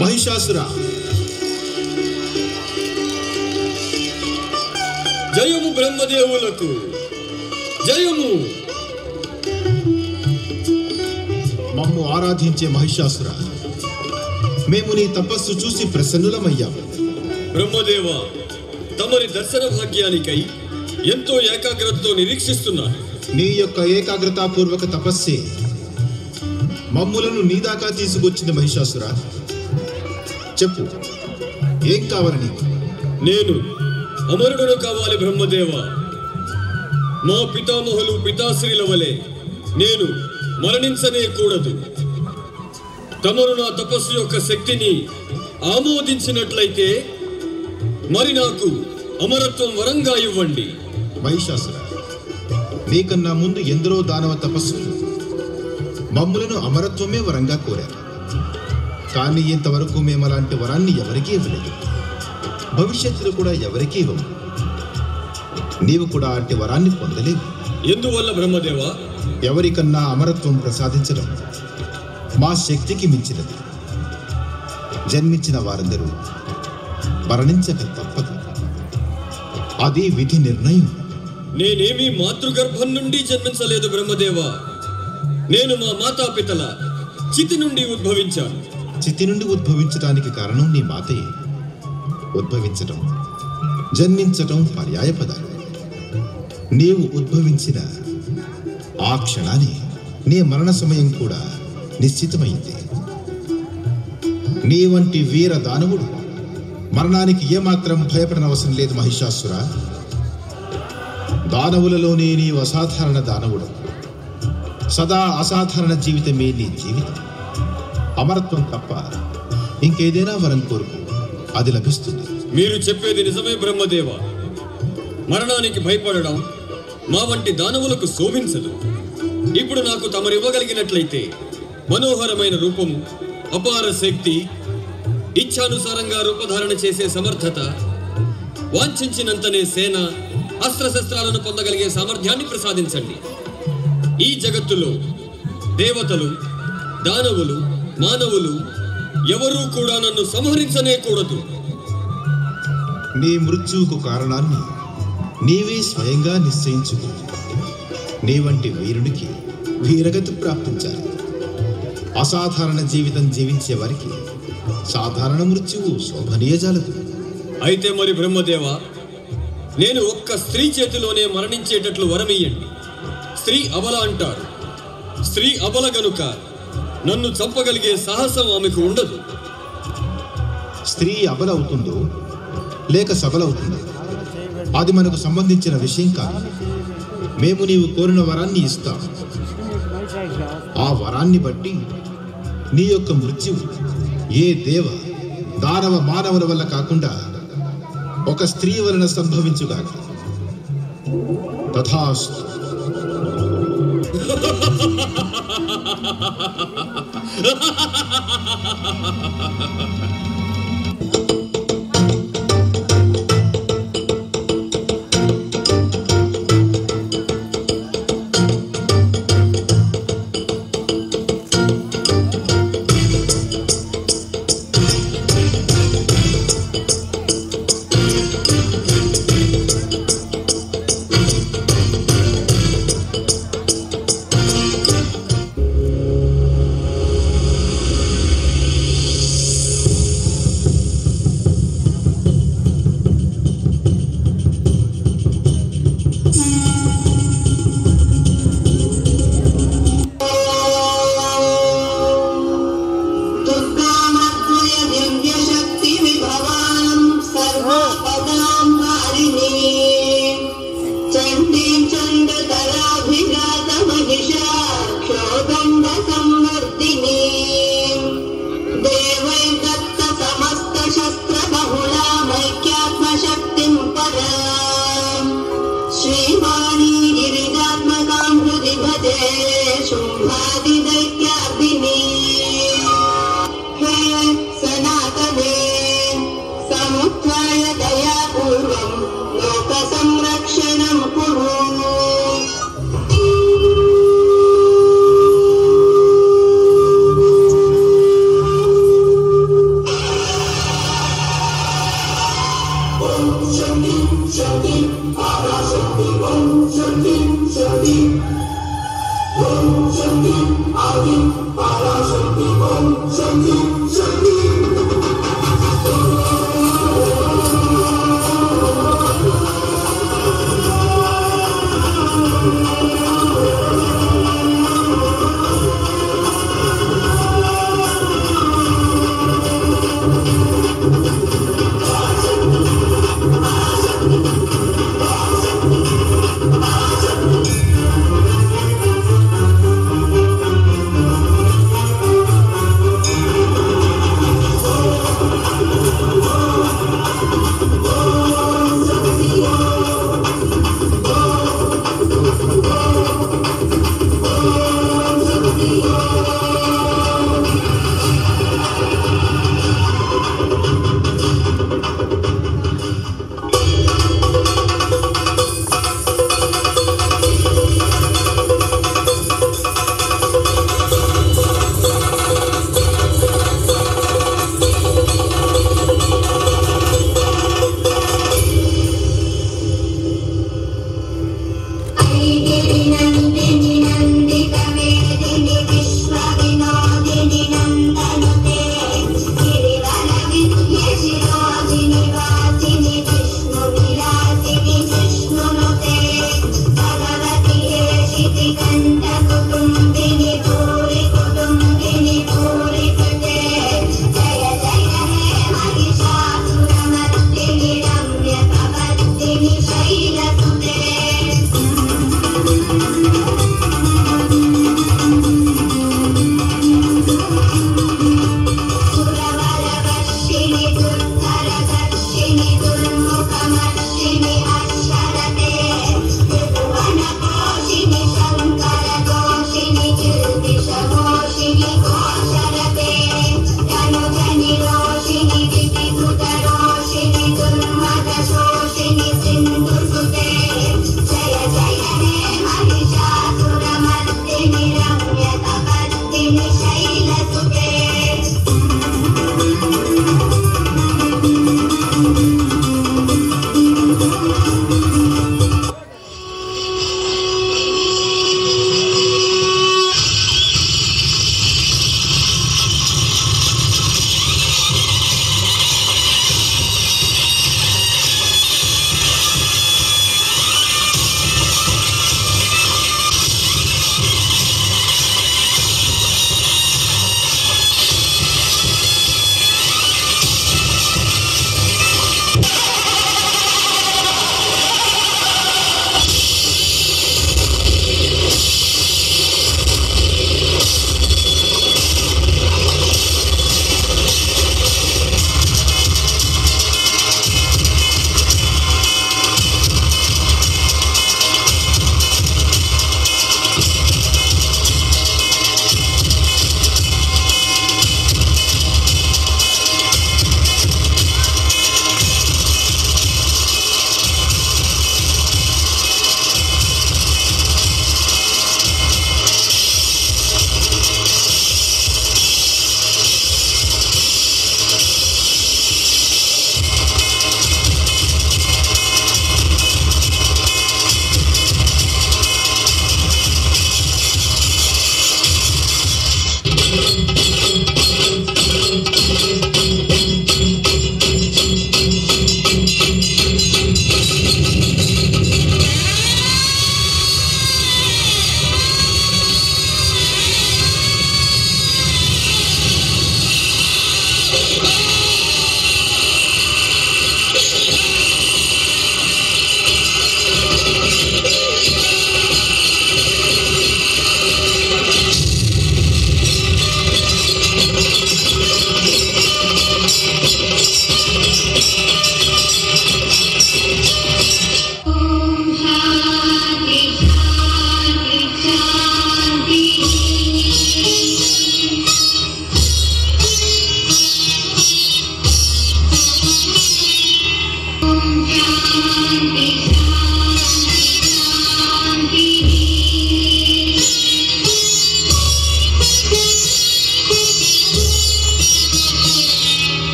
మహిషాసుర జయము బ్రహ్మదేవులకు జయము. మమ్ము ఆరాధించే మహిషాసుర, మేము నీ తపస్సు చూసి ప్రసన్నులమయ్యాము. బ్రహ్మదేవ, తమరి దర్శన భాగ్యానికై ఎంతో ఏకాగ్రతతో నిరీక్షిస్తున్నాను. నీ యొక్క ఏకాగ్రతాపూర్వక తపస్సే మమ్ములను నీ దాకా తీసుకొచ్చింది. మహిషాసుర, చెప్పు, ఏం కావాలి నీకు? నేను అమరుడును కావాలి బ్రహ్మదేవ. మా పితామహులు పితాశ్రీల వలె నేను మరణించనే కూడదు. తమరు నా తపస్సు యొక్క శక్తిని ఆమోదించినట్లయితే మరి నాకు అమరత్వం వరంగా ఇవ్వండి. మహిషాసుర, నీకన్నా ముందు ఎందరో దానవ తపస్సులు మమ్ములను అమరత్వమే వరంగా కోరారు. కానీ ఇంతవరకు మేము అలాంటి వరాన్ని ఎవరికీ ఇవ్వలేదు. భవిష్యత్తులో కూడా ఎవరికీ ఇవ్వము. నీవు కూడా అట్టి వరాన్ని పొందలేవు. ఎందువల్ల బ్రహ్మదేవ? ఎవరికన్నా అమరత్వం ప్రసాదించడం మా శక్తికి మించినది. జన్మించిన వారందరూ మరణించక తప్పదు. అది విధి నిర్ణయం. నేనేమీ మాతృగర్భం నుండి జన్మించలేదు బ్రహ్మదేవ. నేను మా మాతాపితల చితి నుండి ఉద్భవించాను. చితి నుండి ఉద్భవించడానికి కారణం నీ మాతయే. ఉద్భవించటం, జన్మించటం పర్యాయ పదాలు. నీవు ఉద్భవించిన ఆ క్షణాన్ని నీ మరణ సమయం కూడా నిశ్చితమైంది. నీ వంటి వీర దానవుడు మరణానికి ఏమాత్రం భయపడనవసరం లేదు. మహిషాసుర, దానవులలోనే నీవు అసాధారణ దానవుడు. సదా అసాధారణ జీవితమే నీ జీవితం. అమరత్వం తప్ప ఇంకేదైనా వరం కోరుకు, అది లభిస్తుంది. మీరు చెప్పేది నిజమే బ్రహ్మదేవ. మరణానికి భయపడడం మా వంటి దానవులకు శోభించదు. ఇప్పుడు నాకు తమరివ్వగలిగినట్లయితే మనోహరమైన రూపము, అపార శక్తి, ఇచ్ఛానుసారంగా రూపధారణ చేసే సమర్థత, వాంఛించినంతనే సేన, అస్త్రశస్త్రాలను పొందగలిగే సామర్థ్యాన్ని ప్రసాదించండి. ఈ జగత్తులో దేవతలు, దానవులు, మానవులు ఎవరూ కూడా నన్ను సంహరించనే కూడదు. నీ మృత్యువుకు కారణాన్ని నీవే స్వయంగా నిశ్చయించుకో. నీ వంటి వీరుడికి వీరగతి ప్రాప్తించాలి. అసాధారణ జీవితం జీవించే వారికి సాధారణ మృత్యువు శోభనీయజాలదు. అయితే మరి బ్రహ్మదేవ, నేను ఒక్క స్త్రీ చేతిలోనే మరణించేటట్లు వరమియ్యండి. స్త్రీ అబల అంటారు. స్త్రీ అబల గనుక నన్ను చంపగలిగే సాహసం ఆమెకు ఉండదు. స్త్రీ అబలవుతుందో లేక సబలవుతుందో అది మనకు సంబంధించిన విషయం కాదు. మేము నీవు కోరిన వరాన్ని ఇస్తాం. ఆ వరాన్ని బట్టి నీ యొక్క మృత్యువు ఏ దేవ, దానవ, మానవుల వల్ల కాకుండా ఒక స్త్రీ వలన సంభవించుగాక. తథాస్తు.